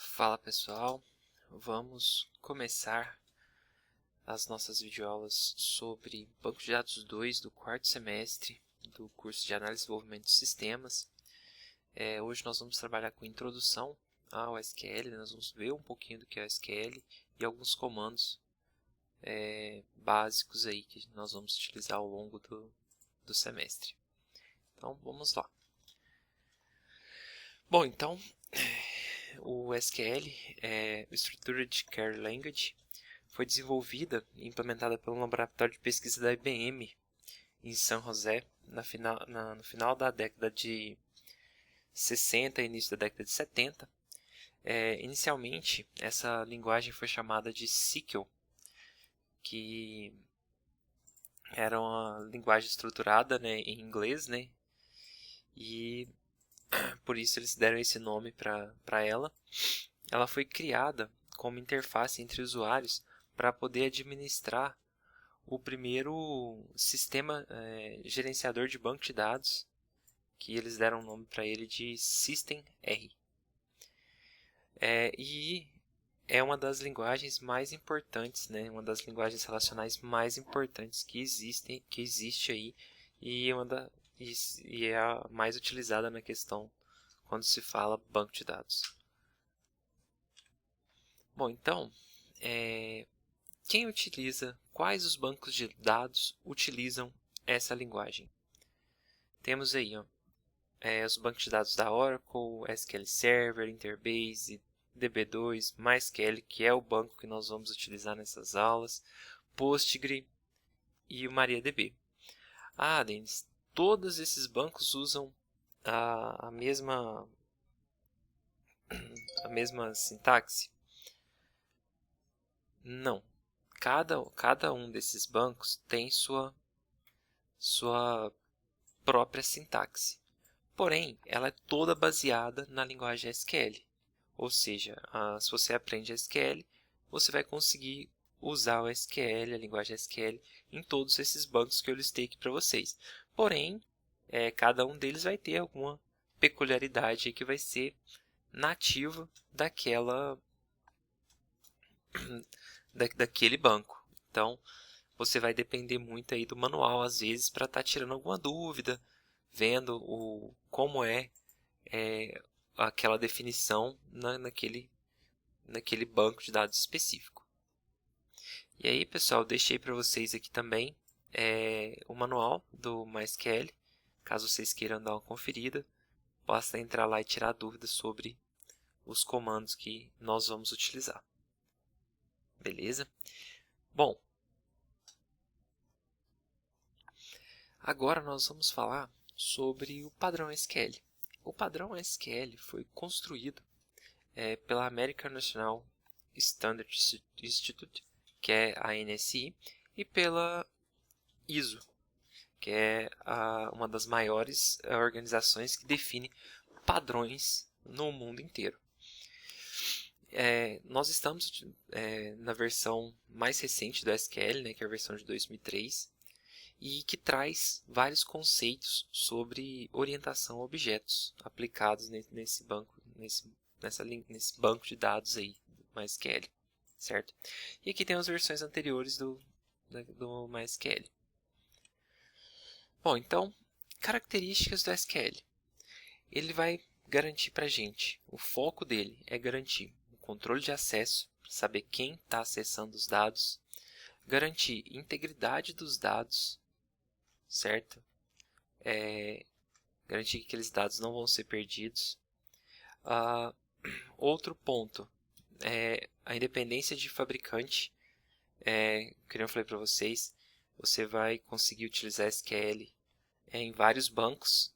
Fala pessoal, vamos começar as nossas videoaulas sobre Banco de Dados 2 do quarto semestre do curso de Análise e Desenvolvimento de Sistemas. Hoje nós vamos trabalhar com introdução ao SQL, nós vamos ver um pouquinho do que é o SQL e alguns comandos básicos aí que nós vamos utilizar ao longo do semestre. Então vamos lá. Bom, então o SQL é o Structured Query Language. Foi desenvolvida e implementada pelo laboratório de pesquisa da IBM em San José no final da década de 60 e início da década de 70. Inicialmente, essa linguagem foi chamada de SQL, que era uma linguagem estruturada, né, em inglês, né, e por isso eles deram esse nome para ela. Ela foi criada como interface entre usuários para poder administrar o primeiro sistema gerenciador de banco de dados, que eles deram o nome para ele de System R. E é uma das linguagens mais importantes, né? Uma das linguagens relacionais mais importantes que existe aí, e é a mais utilizada na questão quando se fala banco de dados. Bom, então, quais os bancos de dados utilizam essa linguagem? Temos aí os bancos de dados da Oracle, SQL Server, Interbase, DB2, MySQL, que é o banco que nós vamos utilizar nessas aulas, Postgre e o MariaDB. Denis, todos esses bancos usam a mesma sintaxe? Não. Cada um desses bancos tem sua própria sintaxe. Porém, ela é toda baseada na linguagem SQL. Ou seja, se você aprende SQL, você vai conseguir usar o SQL, a linguagem SQL, em todos esses bancos que eu listei aqui para vocês. Porém, cada um deles vai ter alguma peculiaridade que vai ser nativa daquele banco. Então, você vai depender muito aí do manual, às vezes, para estar tirando alguma dúvida, vendo como é aquela definição naquele banco de dados específico. E aí, pessoal, deixei para vocês aqui também o manual do MySQL. Caso vocês queiram dar uma conferida, basta entrar lá e tirar dúvidas sobre os comandos que nós vamos utilizar. Beleza? Bom, agora nós vamos falar sobre o padrão SQL. O padrão SQL foi construído pela American National Standard Institute, que é a ANSI, e pela ISO, que é uma das maiores organizações que define padrões no mundo inteiro. Nós estamos na versão mais recente do SQL, né, que é a versão de 2003, e que traz vários conceitos sobre orientação a objetos aplicados nesse banco de dados aí do MySQL, certo? E aqui tem as versões anteriores do MySQL. Bom, então, características do SQL. Ele vai garantir para a gente, o foco dele é garantir o controle de acesso, saber quem está acessando os dados, garantir integridade dos dados, certo? Garantir que aqueles dados não vão ser perdidos. Outro ponto é a independência de fabricante. Como eu falei para vocês, você vai conseguir utilizar SQL em vários bancos.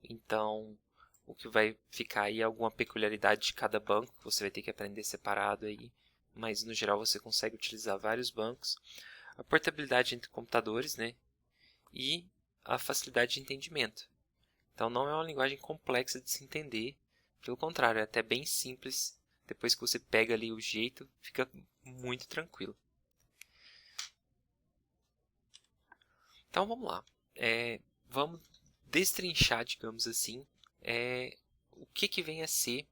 Então, o que vai ficar aí é alguma peculiaridade de cada banco, que você vai ter que aprender separado aí. Mas, no geral, você consegue utilizar vários bancos. A portabilidade entre computadores, né? E a facilidade de entendimento. Então, não é uma linguagem complexa de se entender. Pelo contrário, é até bem simples. Depois que você pega ali o jeito, fica muito tranquilo. Então, vamos lá. Vamos destrinchar, digamos assim, o que vem a ser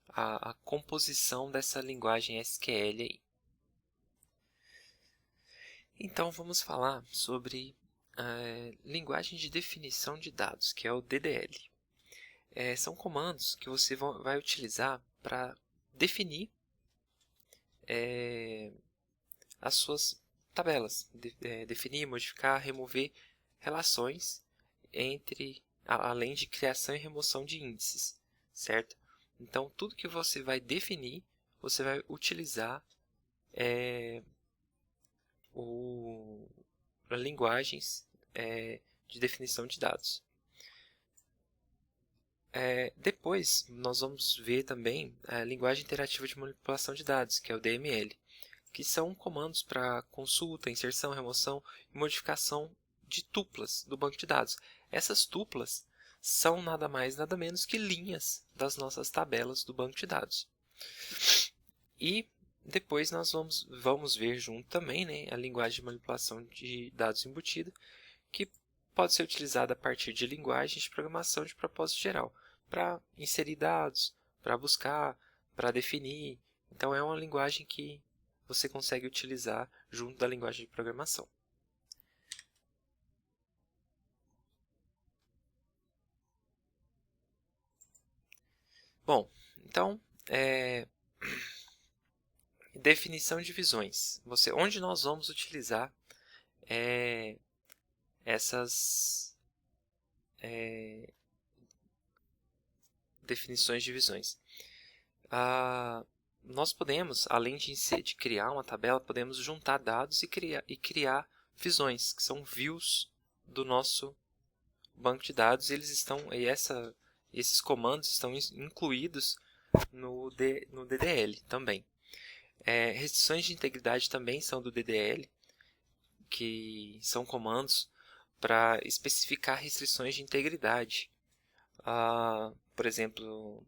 a composição dessa linguagem SQL aí. Então, vamos falar sobre a linguagem de definição de dados, que é o DDL. São comandos que você vai utilizar para definir as suas tabelas. Definir, modificar, remover relações além de criação e remoção de índices, certo? Então, tudo que você vai definir, você vai utilizar linguagens de definição de dados. Depois, nós vamos ver também a linguagem interativa de manipulação de dados, que é o DML, que são comandos para consulta, inserção, remoção e modificação de tuplas do banco de dados. Essas tuplas são nada mais, nada menos que linhas das nossas tabelas do banco de dados. E depois nós vamos ver junto também, né, a linguagem de manipulação de dados embutida, que pode ser utilizada a partir de linguagens de programação de propósito geral, para inserir dados, para buscar, para definir. Então, é uma linguagem que você consegue utilizar junto da linguagem de programação. Bom, então, definição de visões. Onde nós vamos utilizar essas definições de visões. Nós podemos, além de criar uma tabela, podemos juntar dados e criar visões, que são views do nosso banco de dados. Esses comandos estão incluídos no DDL também. Restrições de integridade também são do DDL, que são comandos para especificar restrições de integridade. Por exemplo,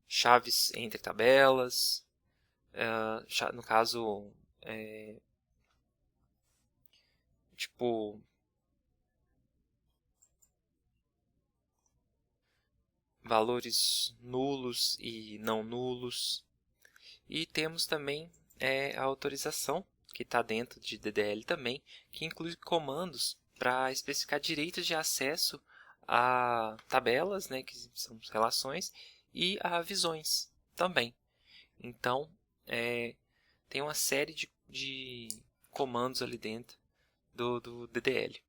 chaves entre tabelas, no caso, tipo valores nulos e não nulos. E temos também a autorização, que está dentro de DDL também, que inclui comandos para especificar direitos de acesso a tabelas, né, que são relações, e a visões também. Então, tem uma série de comandos ali dentro do DDL.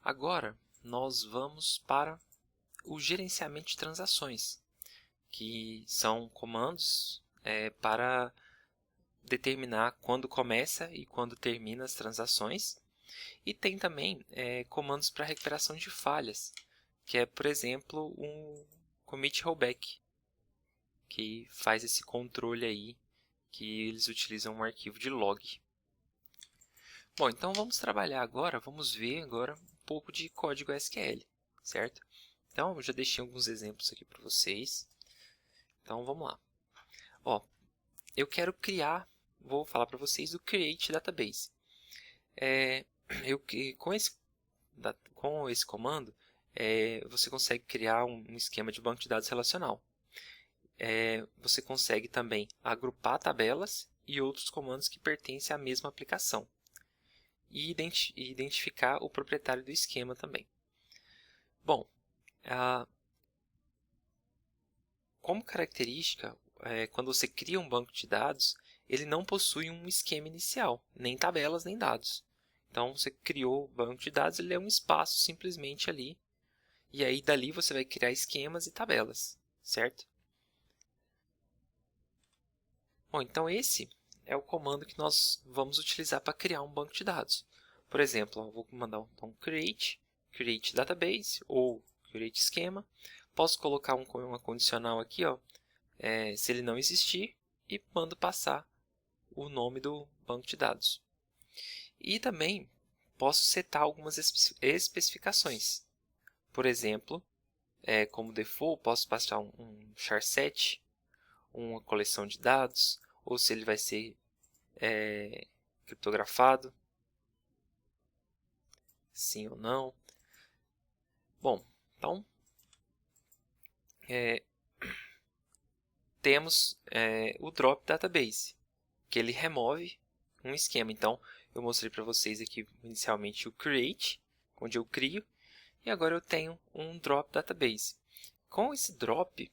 Agora, nós vamos para o gerenciamento de transações, que são comandos para determinar quando começa e quando termina as transações. E tem também comandos para recuperação de falhas, que é, por exemplo, um commit rollback, que faz esse controle aí, que eles utilizam um arquivo de log. Bom, então vamos trabalhar agora, vamos ver agora um pouco de código SQL, certo? Então, eu já deixei alguns exemplos aqui para vocês. Então, vamos lá. Eu quero criar, vou falar para vocês do Create Database. Com esse comando, você consegue criar um esquema de banco de dados relacional. Você consegue também agrupar tabelas e outros comandos que pertencem à mesma aplicação. E identificar o proprietário do esquema também. Bom, como característica, quando você cria um banco de dados, ele não possui um esquema inicial, nem tabelas, nem dados. Então, você criou o banco de dados, ele é um espaço simplesmente ali. E aí, dali, você vai criar esquemas e tabelas, certo? Bom, então esse é o comando que nós vamos utilizar para criar um banco de dados. Por exemplo, eu vou mandar um create database ou create esquema. Posso colocar uma condicional aqui, se ele não existir, e mando passar o nome do banco de dados. E também posso setar algumas especificações. Por exemplo, como default, posso passar um char7, uma coleção de dados, ou se ele vai ser criptografado, sim ou não. Bom, então temos o drop database, que ele remove um esquema. Então, eu mostrei para vocês aqui inicialmente o create, onde eu crio, e agora eu tenho um drop database. Com esse drop,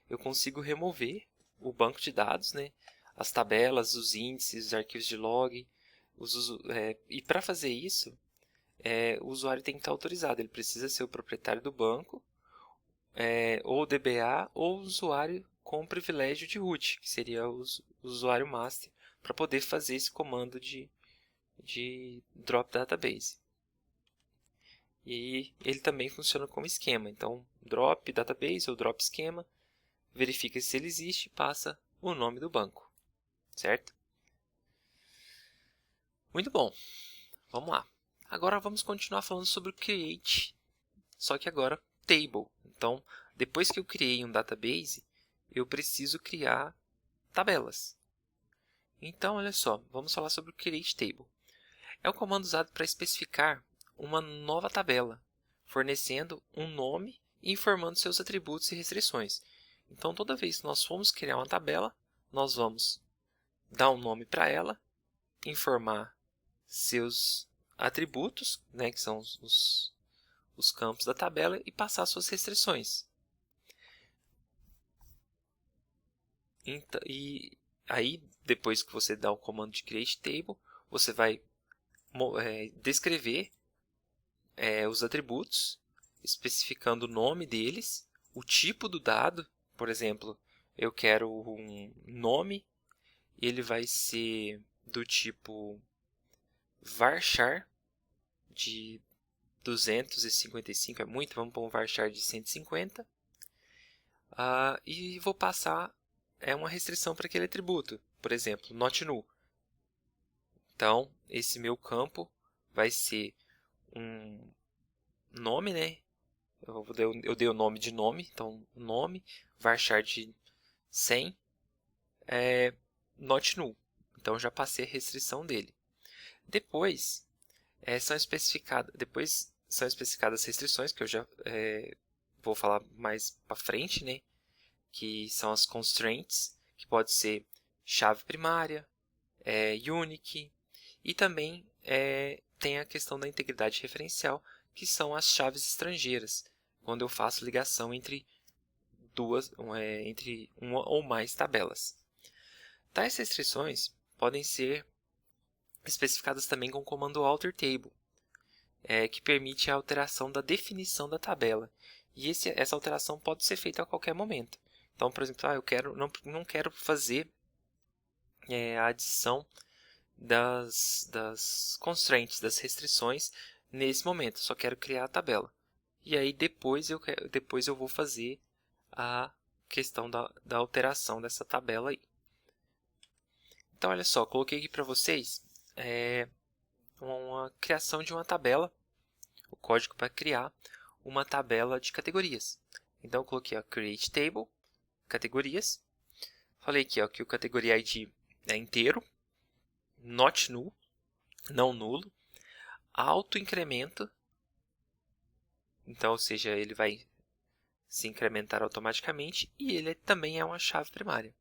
eu consigo remover o banco de dados, né? As tabelas, os índices, os arquivos de log. E para fazer isso, o usuário tem que estar autorizado. Ele precisa ser o proprietário do banco, ou DBA, ou usuário com privilégio de root, que seria o usuário master, para poder fazer esse comando de drop database. E ele também funciona como esquema. Então, drop database ou drop esquema, verifica se ele existe e passa o nome do banco, certo? Muito bom, vamos lá. Agora vamos continuar falando sobre o create, só que agora table. Então, depois que eu criei um database, eu preciso criar tabelas. Então, olha só, vamos falar sobre o create table. É o comando usado para especificar uma nova tabela, fornecendo um nome e informando seus atributos e restrições. Então, toda vez que nós formos criar uma tabela, nós vamos dar um nome para ela, informar seus atributos, né, que são os campos da tabela, e passar suas restrições. E aí, depois que você dá o comando de create table, você vai descrever os atributos, especificando o nome deles, o tipo do dado. Por exemplo, eu quero um nome, ele vai ser do tipo varchar de 255, é muito, vamos pôr um varchar de 150. E vou passar uma restrição para aquele atributo, por exemplo, not null. Então, esse meu campo vai ser um nome, né? Eu dei o nome de nome, então nome, varchar de 100, not null. Então, já passei a restrição dele. Depois são especificadas as restrições, que eu já vou falar mais para frente, né? Que são as constraints, que pode ser chave primária, unique, e também tem a questão da integridade referencial, que são as chaves estrangeiras, quando eu faço ligação entre entre uma ou mais tabelas. Tais restrições podem ser especificadas também com o comando alter table, que permite a alteração da definição da tabela. E essa alteração pode ser feita a qualquer momento. Então, por exemplo, eu não quero fazer a adição das constraints, das restrições nesse momento. Só quero criar a tabela. E aí depois eu vou fazer a questão da alteração dessa tabela aí. Então, olha só, coloquei aqui para vocês uma criação de uma tabela, o código para criar uma tabela de categorias. Então, eu coloquei create table, categorias. Falei aqui que o categoria ID é inteiro, not null, não nulo, auto incremento, então, ou seja, ele vai se incrementar automaticamente, e ele também é uma chave primária.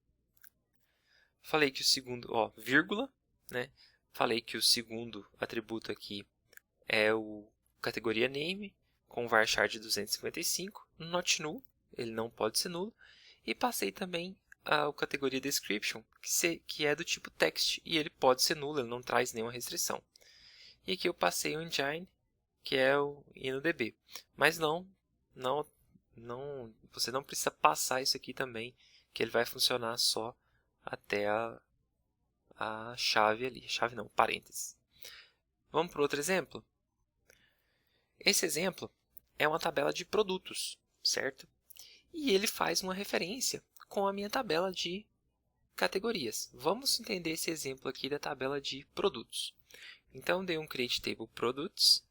Falei que o segundo, vírgula, né? Falei que o segundo atributo aqui é o categoria name, com varchar de 255, not null, ele não pode ser nulo, e passei também a categoria description, que é do tipo text, e ele pode ser nulo, ele não traz nenhuma restrição. E aqui eu passei o engine, que é o InnoDB. Mas você não precisa passar isso aqui também, que ele vai funcionar só até a chave ali. Chave não, parênteses. Vamos para outro exemplo? Esse exemplo é uma tabela de produtos, certo? E ele faz uma referência com a minha tabela de categorias. Vamos entender esse exemplo aqui da tabela de produtos. Então, dei um create table products.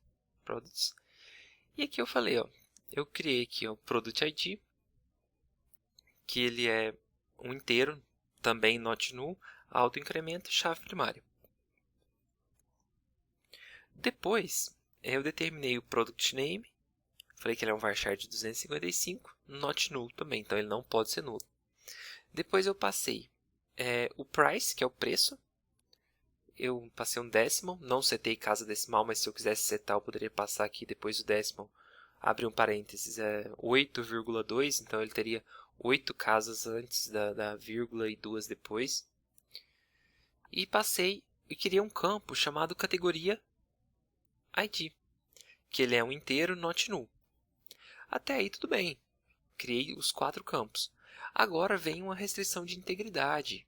E aqui eu falei, eu criei aqui o product ID, que ele é um inteiro, também not null, auto incremento, chave primária. Depois, eu determinei o product name, falei que ele é um varchar de 255, not null também, então ele não pode ser nulo. Depois eu passei o price, que é o preço, eu passei um decimal, não setei casa decimal, mas se eu quisesse setar eu poderia passar aqui depois do decimal, abre um parênteses, 8,2, então ele teria 8 casas antes da vírgula e 2 depois. E passei e criei um campo chamado categoria ID, que ele é um inteiro not null. Até aí tudo bem, criei os 4 campos. Agora vem uma restrição de integridade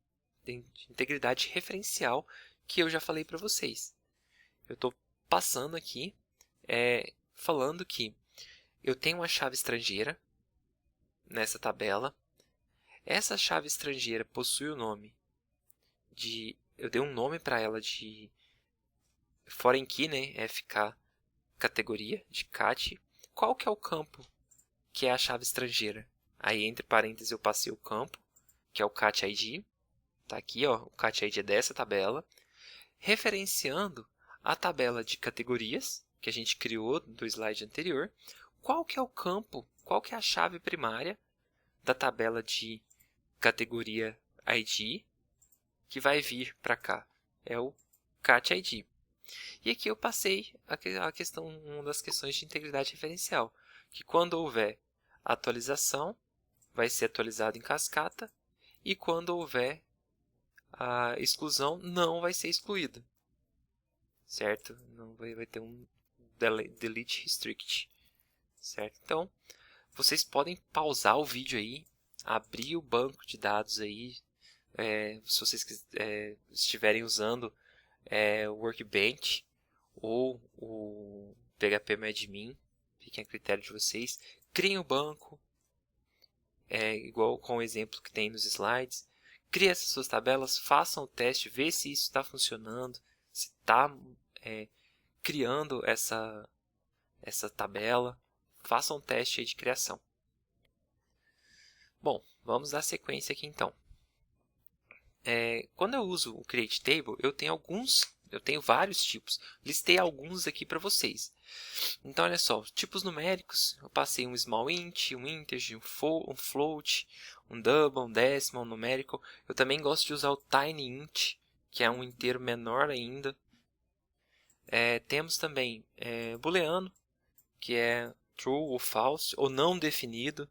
referencial que eu já falei para vocês. Eu estou passando aqui, falando que eu tenho uma chave estrangeira nessa tabela. Essa chave estrangeira possui o nome de... Eu dei um nome para ela de foreign key, né? FK categoria, de cat. Qual que é o campo que é a chave estrangeira? Aí, entre parênteses, eu passei o campo, que é o cat ID. Está aqui, ó, o cat ID é dessa tabela. Referenciando a tabela de categorias, que a gente criou do slide anterior. Qual que é o campo, qual que é a chave primária da tabela de categoria ID que vai vir para cá? É o cat ID. E aqui eu passei a questão, uma das questões de integridade referencial, que quando houver atualização, vai ser atualizado em cascata, e quando houver a exclusão, não vai ser excluída. Certo? Não vai ter um delete restrict. Certo? Então, vocês podem pausar o vídeo aí, abrir o banco de dados aí, se vocês estiverem usando o Workbench ou o PHPMadmin, fiquem a critério de vocês. Criem o banco, igual com o exemplo que tem nos slides. Criem essas suas tabelas, façam o teste, vê se isso está funcionando, se está criando essa tabela. Façam um teste aí de criação. Bom, vamos dar sequência aqui então. Quando eu uso o Create Table, eu tenho vários tipos. Listei alguns aqui para vocês. Então, olha só, tipos numéricos, eu passei um small int, um integer, um float, um double, um decimal, um numérico. Eu também gosto de usar o tiny int, que é um inteiro menor ainda. Temos também booleano, que é true ou false, ou não definido.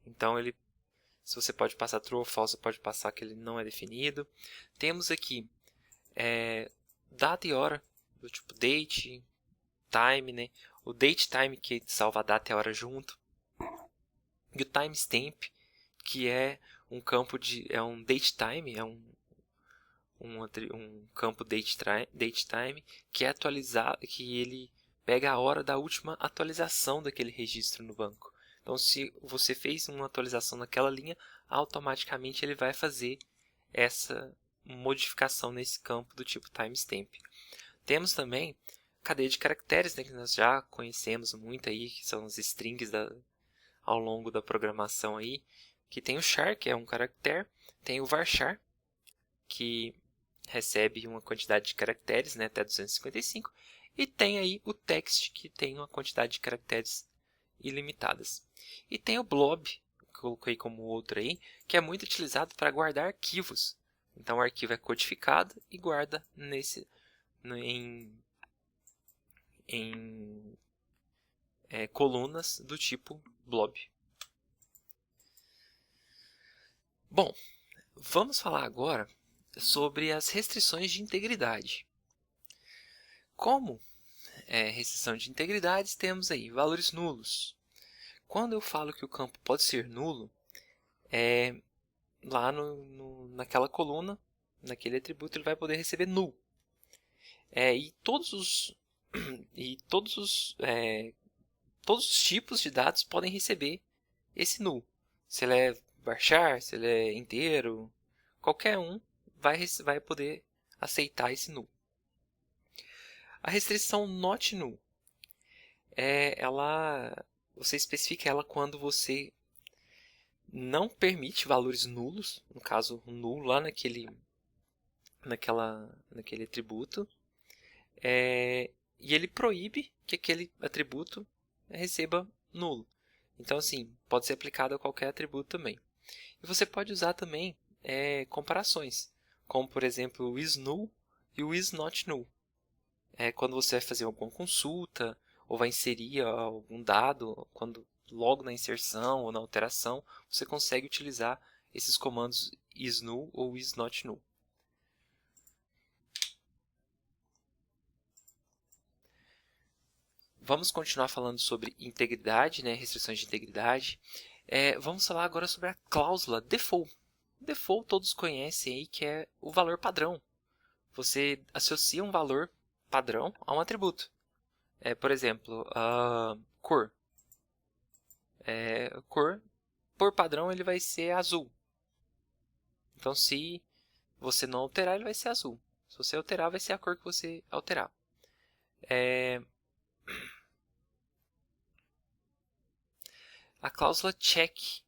Então, se você pode passar true ou false, você pode passar que ele não é definido. Temos aqui data e hora, do tipo date, time, né? O date time que salva a data e a hora junto. E o timestamp, que é um campo um date time, um campo date time que é atualizado, que ele pega a hora da última atualização daquele registro no banco. Então, se você fez uma atualização naquela linha, automaticamente ele vai fazer essa modificação nesse campo do tipo timestamp. Temos também cadeia de caracteres, né, que nós já conhecemos muito aí, que são os strings ao longo da programação aí, que tem o char, que é um caractere, tem o varchar, que recebe uma quantidade de caracteres, né, até 255, e tem aí o text, que tem uma quantidade de caracteres ilimitadas. E tem o blob, que eu coloquei como outro aí, que é muito utilizado para guardar arquivos. Então o arquivo é codificado e guarda em colunas do tipo blob. Bom, vamos falar agora sobre as restrições de integridade. Como restrição de integridade, temos aí valores nulos. Quando eu falo que o campo pode ser nulo, lá naquela coluna, naquele atributo, ele vai poder receber null. E todos os tipos de dados podem receber esse null. Se ele é varchar, se ele é inteiro, qualquer um vai poder aceitar esse null. A restrição not null, você especifica ela quando você não permite valores nulos, no caso null lá naquele atributo, e ele proíbe que aquele atributo receba nulo. Então, assim, pode ser aplicado a qualquer atributo também. E você pode usar também comparações, como, por exemplo, o isNull e o isNotNull. Quando você vai fazer alguma consulta ou vai inserir algum dado, logo na inserção ou na alteração, você consegue utilizar esses comandos isNull ou isNotNull. Vamos continuar falando sobre integridade, né, restrições de integridade. Vamos falar agora sobre a cláusula default. Default todos conhecem aí, que é o valor padrão. Você associa um valor padrão a um atributo. Por exemplo, cor. Cor, por padrão, ele vai ser azul. Então, se você não alterar, ele vai ser azul. Se você alterar, vai ser a cor que você alterar. A cláusula check,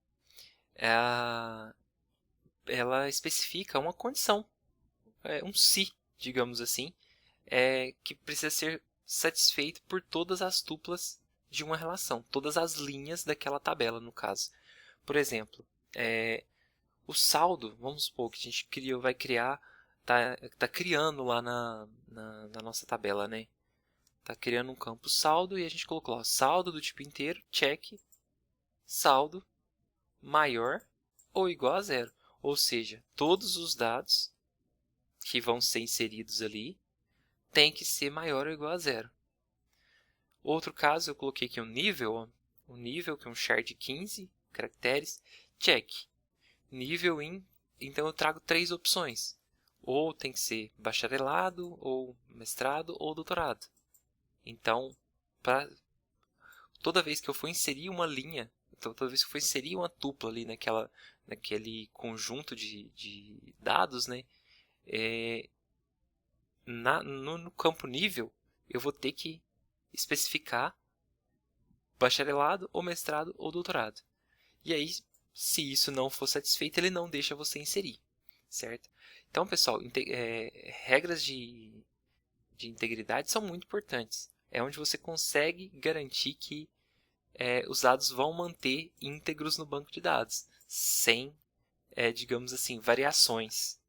ela especifica uma condição, um se, digamos assim, que precisa ser satisfeito por todas as tuplas de uma relação, todas as linhas daquela tabela, no caso. Por exemplo, o saldo, vamos supor que a gente vai criar, tá criando lá na nossa tabela, né? Tá criando um campo saldo e a gente colocou lá, saldo do tipo inteiro, check, saldo maior ou igual a zero. Ou seja, todos os dados que vão ser inseridos ali tem que ser maior ou igual a zero. Outro caso, eu coloquei aqui um nível que é um char de 15 caracteres, check. Nível então eu trago 3 opções. Ou tem que ser bacharelado, ou mestrado, ou doutorado. Então, toda vez que eu for inserir uma linha, toda vez que eu for inserir uma tupla ali naquele conjunto de dados, né, no campo nível, eu vou ter que especificar bacharelado, ou mestrado, ou doutorado. E aí, se isso não for satisfeito, ele não deixa você inserir, certo? Então, pessoal, regras de integridade são muito importantes. É onde você consegue garantir que os dados vão manter íntegros no banco de dados, sem, digamos assim, variações.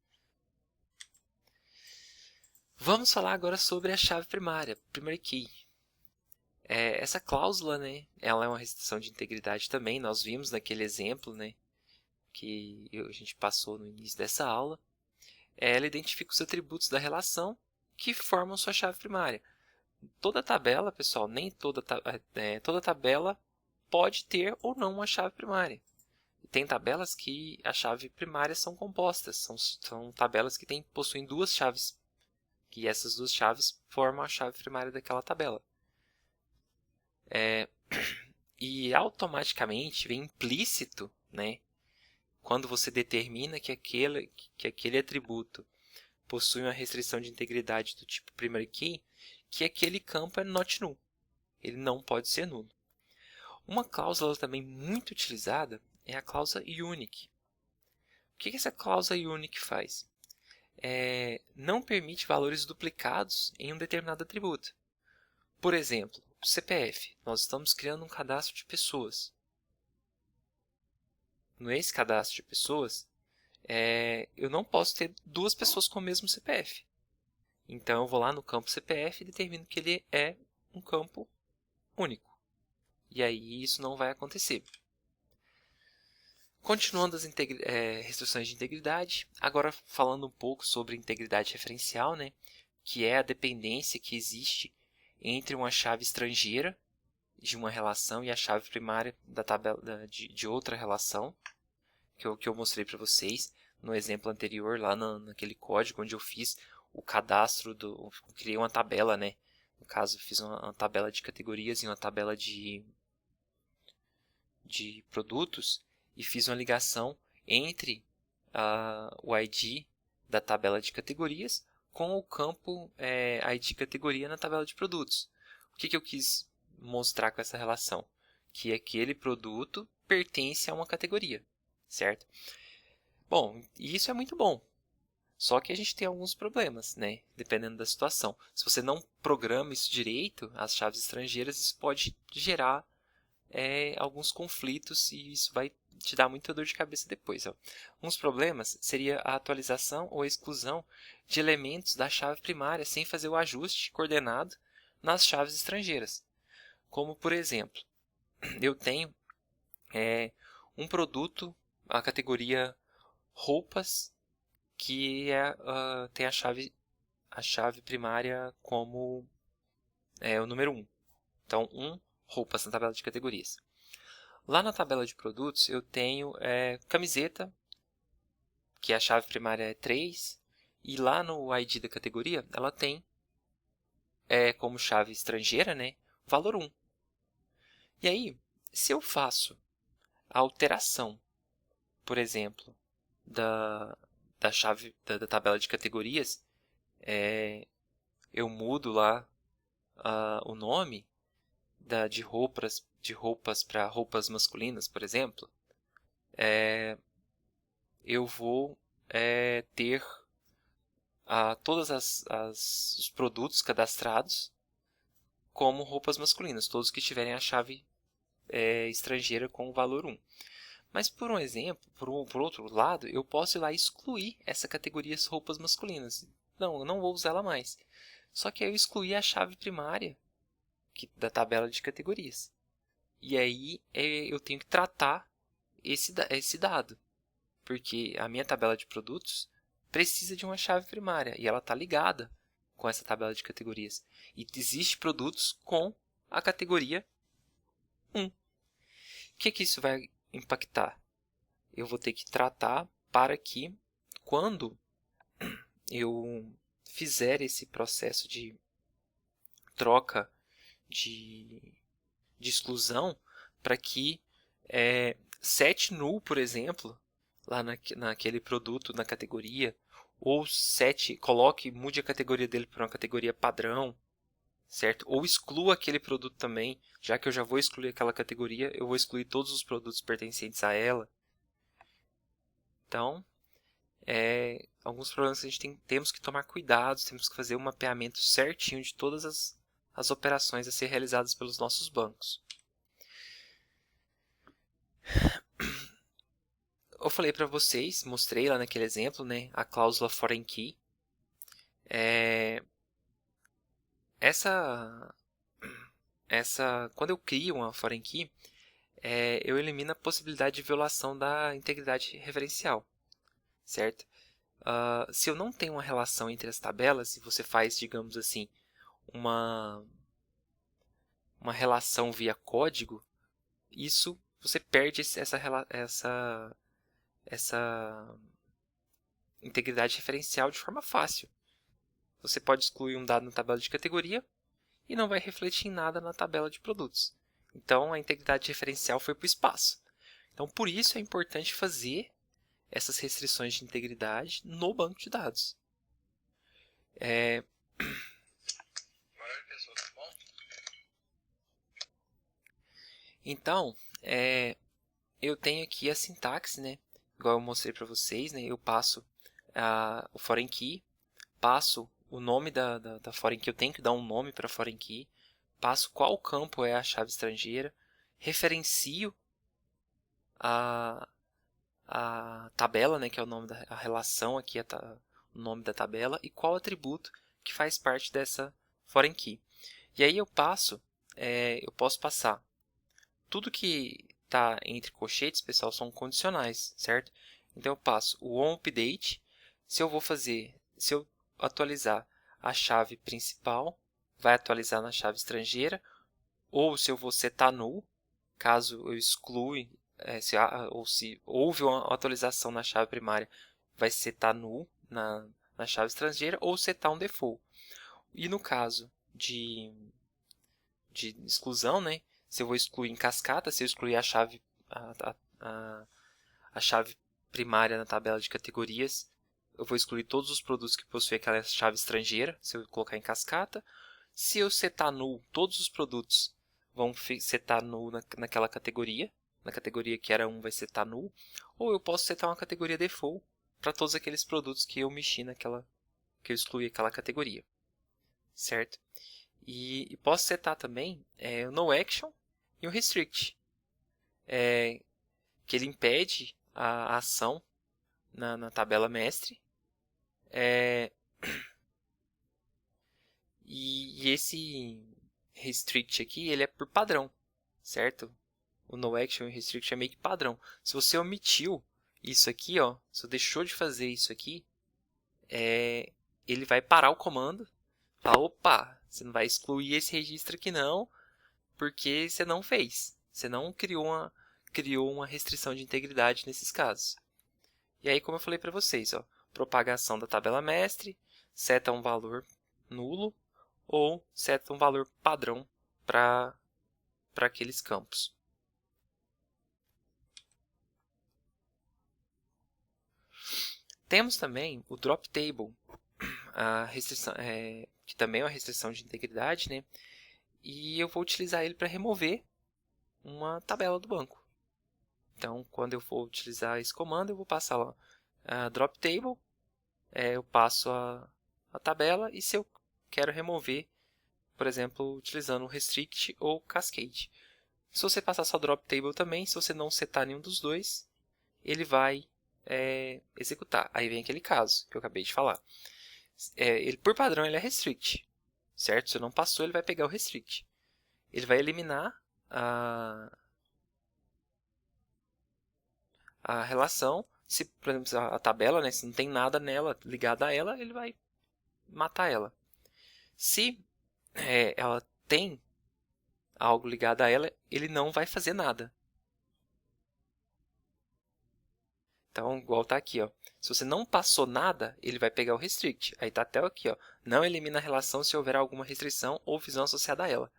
Vamos falar agora sobre a chave primária, primary key. Essa cláusula, né, ela é uma restrição de integridade também, nós vimos naquele exemplo, né, que a gente passou no início dessa aula. Ela identifica os atributos da relação que formam sua chave primária. Toda tabela, pessoal, nem toda tabela pode ter ou não uma chave primária. Tem tabelas que a chave primária são compostas, são tabelas que possuem duas chaves, que essas duas chaves formam a chave primária daquela tabela. E automaticamente vem implícito, né, quando você determina que aquele atributo possui uma restrição de integridade do tipo primary key, que aquele campo é not null. Ele não pode ser nulo. Uma cláusula também muito utilizada é a cláusula unique. O que essa cláusula unique faz? Não permite valores duplicados em um determinado atributo. Por exemplo, o CPF. Nós estamos criando um cadastro de pessoas. Nesse cadastro de pessoas, eu não posso ter duas pessoas com o mesmo CPF. Então, eu vou lá no campo CPF e determino que ele é um campo único. E aí, isso não vai acontecer. Continuando as restrições de integridade, agora falando um pouco sobre integridade referencial, né, que é a dependência que existe entre uma chave estrangeira de uma relação e a chave primária da tabela de outra relação, que eu mostrei para vocês no exemplo anterior, lá naquele código onde eu fiz o cadastro, criei uma tabela, né? No caso, fiz uma tabela de categorias e uma tabela de produtos e fiz uma ligação entre o ID da tabela de categorias com o campo ID categoria na tabela de produtos. O que eu quis mostrar com essa relação? Que aquele produto pertence a uma categoria, certo? Bom, isso é muito bom. Só que a gente tem alguns problemas, né? Dependendo da situação. Se você não programa isso direito, as chaves estrangeiras, isso pode gerar alguns conflitos e isso vai te dar muita dor de cabeça depois. Ó. Uns problemas seria a atualização ou a exclusão de elementos da chave primária sem fazer o ajuste coordenado nas chaves estrangeiras. Como, por exemplo, eu tenho um produto, a categoria roupas, que tem a chave primária como o número 1. Então, roupas na tabela de categorias. Lá na tabela de produtos, eu tenho camiseta, que a chave primária é 3, e lá no ID da categoria, ela tem como chave estrangeira, né, valor 1. E aí, se eu faço a alteração, por exemplo, da chave da tabela de categorias, eu mudo lá o nome de roupas para roupas masculinas, por exemplo, eu vou ter todos os produtos cadastrados como roupas masculinas, todos que tiverem a chave estrangeira com o valor 1. Mas, por um exemplo, por outro lado, eu posso ir lá e excluir essa categoria roupas masculinas. Não, eu não vou usar ela mais. Só que eu excluí a chave primária da tabela de categorias. E aí eu tenho que tratar esse dado. Porque a minha tabela de produtos precisa de uma chave primária e ela está ligada com essa tabela de categorias. E existem produtos com a categoria 1. O que isso vai impactar? Eu vou ter que tratar para que, quando eu fizer esse processo de troca de exclusão, para que set null, por exemplo, lá naquele produto, na categoria, ou mude a categoria dele para uma categoria padrão, certo? Ou exclua aquele produto também, já que eu já vou excluir aquela categoria, eu vou excluir todos os produtos pertencentes a ela. Então, alguns problemas que a gente temos que tomar cuidado, temos que fazer um mapeamento certinho de todas as operações a ser realizadas pelos nossos bancos. Eu falei para vocês, mostrei lá naquele exemplo, né, a cláusula foreign key. Quando eu crio uma foreign key, eu elimino a possibilidade de violação da integridade referencial, certo? Se eu não tenho uma relação entre as tabelas, se você faz, digamos assim, uma relação via código, isso você perde essa integridade referencial de forma fácil. Você pode excluir um dado na tabela de categoria e não vai refletir em nada na tabela de produtos. Então, a integridade referencial foi para o espaço. Então, por isso é importante fazer essas restrições de integridade no banco de dados. Então, eu tenho aqui a sintaxe, né? Igual eu mostrei para vocês, né? Eu passo o foreign key, passo o nome da foreign key, eu tenho que dar um nome para a foreign key, passo qual campo é a chave estrangeira, referencio a tabela, né, que é o nome a relação aqui, o nome da tabela, e qual atributo que faz parte dessa foreign key. E aí eu posso passar tudo que está entre colchetes, pessoal, são condicionais, certo? Então eu passo o onUpdate, se eu atualizar a chave principal, vai atualizar na chave estrangeira, ou se eu vou setar null, caso eu exclua, se houve uma atualização na chave primária, vai setar null na chave estrangeira, ou setar um default. E no caso de exclusão, né, se eu vou excluir em cascata, se eu excluir a chave primária na tabela de categorias, eu vou excluir todos os produtos que possuem aquela chave estrangeira, se eu colocar em cascata. Se eu setar null, todos os produtos vão setar null naquela categoria. Na categoria que era 1 vai setar null. Ou eu posso setar uma categoria default, para todos aqueles produtos que eu mexi que eu excluí aquela categoria, certo? E posso setar também o NoAction e o Restrict, que ele impede a ação na tabela mestre. E esse Restrict aqui, ele é por padrão, certo? O NoAction e o Restrict é meio que padrão. Se você omitiu isso aqui, ó, se você deixou de fazer isso aqui, ele vai parar o comando, falar, opa, você não vai excluir esse registro aqui não, porque você não fez. Você não criou uma restrição de integridade nesses casos. E aí, como eu falei para vocês, ó, propagação da tabela mestre, seta um valor nulo ou seta um valor padrão para aqueles campos. Temos também o drop table, a restrição, que também é uma restrição de integridade, né? E eu vou utilizar ele para remover uma tabela do banco. Então, quando eu for utilizar esse comando, eu vou passar lá drop table, eu passo a tabela, e se eu quero remover, por exemplo, utilizando o restrict ou cascade. Se você passar só drop table também, se você não setar nenhum dos dois, ele vai executar. Aí vem aquele caso que eu acabei de falar. Ele, por padrão, ele é restrict, certo? Se não passou, ele vai pegar o restrict. Ele vai eliminar a relação. Se, por exemplo, a tabela, né, se não tem nada nela ligado a ela, ele vai matar ela. Se ela tem algo ligado a ela, ele não vai fazer nada. Então, igual está aqui, ó. Se você não passou nada, ele vai pegar o restrict. Aí está até aqui, ó. Não elimina a relação se houver alguma restrição ou visão associada a ela.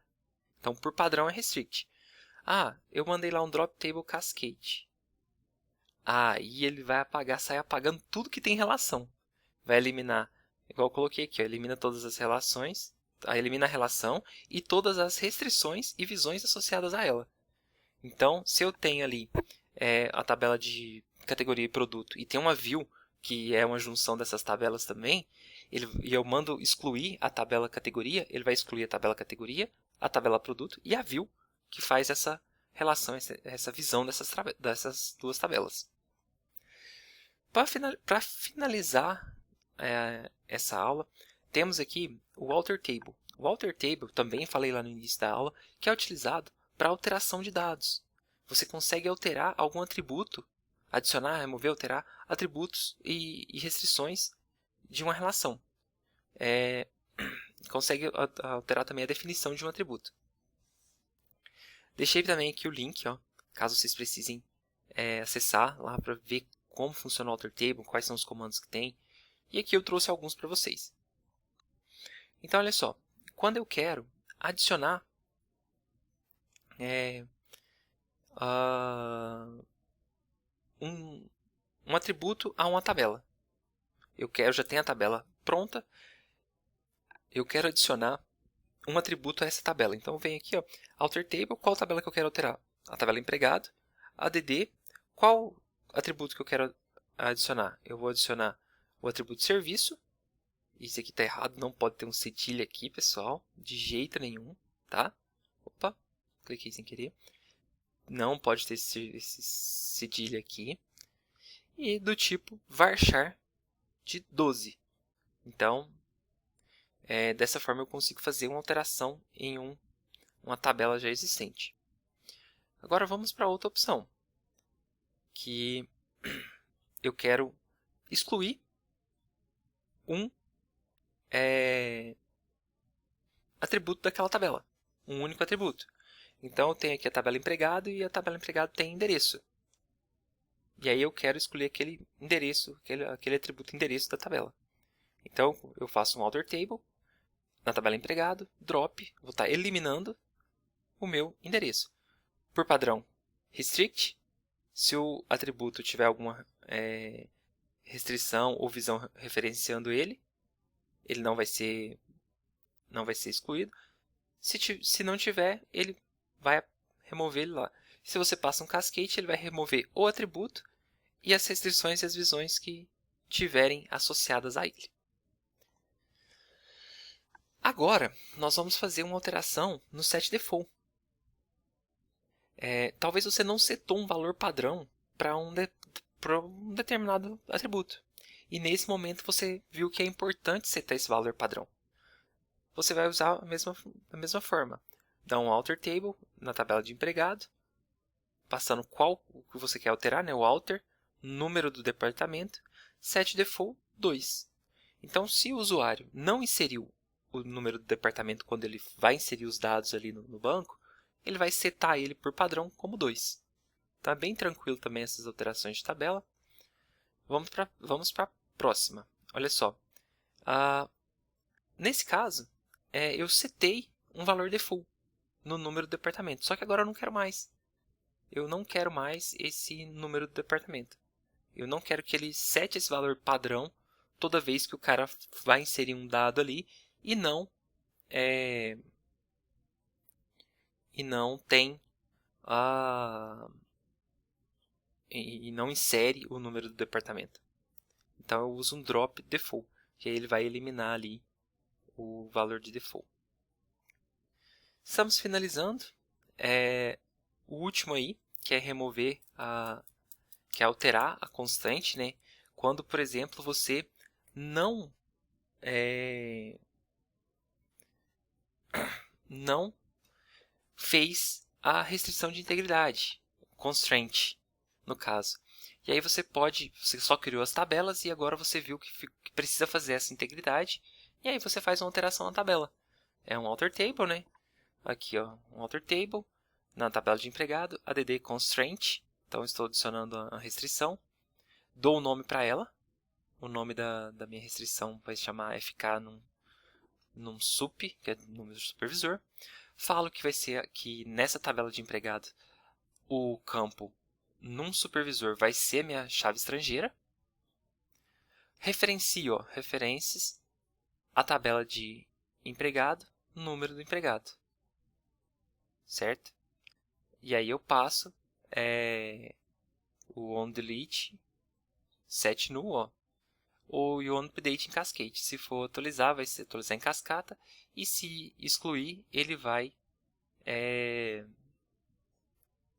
Então, por padrão, é restrict. Ah, eu mandei lá um drop table cascade. Aí ele vai sair apagando tudo que tem relação. Vai eliminar, igual eu coloquei aqui, ó, elimina todas as relações, elimina a relação e todas as restrições e visões associadas a ela. Então, se eu tenho ali a tabela de categoria e produto e tem uma view que é uma junção dessas tabelas também, e eu mando excluir a tabela categoria, ele vai excluir a tabela categoria, a tabela produto e a view que faz essa relação, essa visão dessas duas tabelas. Para finalizar essa aula, temos aqui o alter table. O alter table, também falei lá no início da aula, que é utilizado para alteração de dados. Você consegue alterar algum atributo, adicionar, remover, alterar atributos e restrições de uma relação. Consegue alterar também a definição de um atributo. Deixei também aqui o link, ó, caso vocês precisem acessar lá para ver como funciona o alter table, quais são os comandos que tem. E aqui eu trouxe alguns para vocês. Então, olha só. Quando eu quero adicionar um atributo a uma tabela. Eu já tenho a tabela pronta. Eu quero adicionar um atributo a essa tabela. Então, vem aqui, ó, alter table, qual tabela que eu quero alterar? A tabela empregado, add, qual atributo que eu quero adicionar? Eu vou adicionar o atributo serviço. Isso aqui está errado, não pode ter um cedilha aqui, pessoal, de jeito nenhum, tá? Opa, cliquei sem querer. Não pode ter esse cedilha aqui. E do tipo varchar de 12. Então, dessa forma eu consigo fazer uma alteração em uma tabela já existente. Agora vamos para outra opção, que eu quero excluir um atributo daquela tabela, um único atributo. Então, eu tenho aqui a tabela empregado e a tabela empregado tem endereço. E aí eu quero excluir aquele endereço, aquele atributo endereço da tabela. Então, eu faço um alter table, na tabela empregado, drop, vou estar eliminando o meu endereço. Por padrão, restrict, se o atributo tiver alguma restrição ou visão referenciando ele não vai ser excluído. Se não tiver, ele vai remover ele lá. Se você passa um cascade, ele vai remover o atributo e as restrições e as visões que tiverem associadas a ele. Agora, nós vamos fazer uma alteração no setDefault. Talvez você não setou um valor padrão para um determinado atributo. E nesse momento você viu que é importante setar esse valor padrão. Você vai usar a mesma forma. Dá um alter table na tabela de empregado, passando qual o que você quer alterar, né? O alter, número do departamento, setDefault 2. Então, se o usuário não inseriu o número do departamento quando ele vai inserir os dados ali no banco, ele vai setar ele por padrão como 2. Tá bem tranquilo também essas alterações de tabela. Vamos para a próxima. Olha só. Nesse caso, eu setei um valor default no número do departamento. Só que agora eu não quero mais. Eu não quero mais esse número do departamento. Eu não quero que ele sete esse valor padrão toda vez que o cara vai inserir um dado ali e não tem e não insere o número do departamento. Então eu uso um drop default, que aí ele vai eliminar ali o valor de default. Estamos finalizando. O último aí, que é remover que é alterar a constante, né? Quando, por exemplo, você não fez a restrição de integridade, constraint, no caso. E aí você só criou as tabelas e agora você viu que precisa fazer essa integridade, e aí você faz uma alteração na tabela. É um alter table, né? Aqui, ó, um alter table, na tabela de empregado, add constraint, então estou adicionando a restrição, dou o nome para ela, o nome da minha restrição vai se chamar FK num sup, que é número do supervisor, falo que vai ser que nessa tabela de empregado o campo num supervisor vai ser minha chave estrangeira, referencio referências, a tabela de empregado, número do empregado, certo? E aí eu passo o onDelete set null, ou o onUpdate em cascade. Se for atualizar, vai se atualizar em cascata, e se excluir, ele vai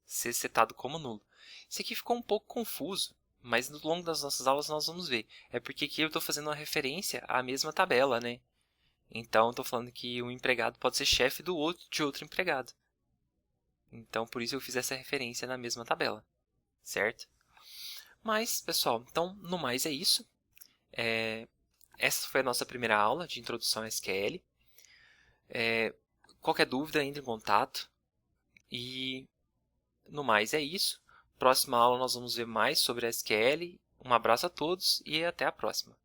ser setado como nulo. Isso aqui ficou um pouco confuso, mas no longo das nossas aulas nós vamos ver. É porque aqui eu estou fazendo uma referência à mesma tabela, né? Então, estou falando que um empregado pode ser chefe de outro empregado. Então, por isso eu fiz essa referência na mesma tabela, certo? Mas, pessoal, então, no mais é isso. Essa foi a nossa primeira aula de introdução a SQL. Qualquer dúvida, entre em contato. E, no mais, é isso. Próxima aula nós vamos ver mais sobre SQL. Um abraço a todos e até a próxima.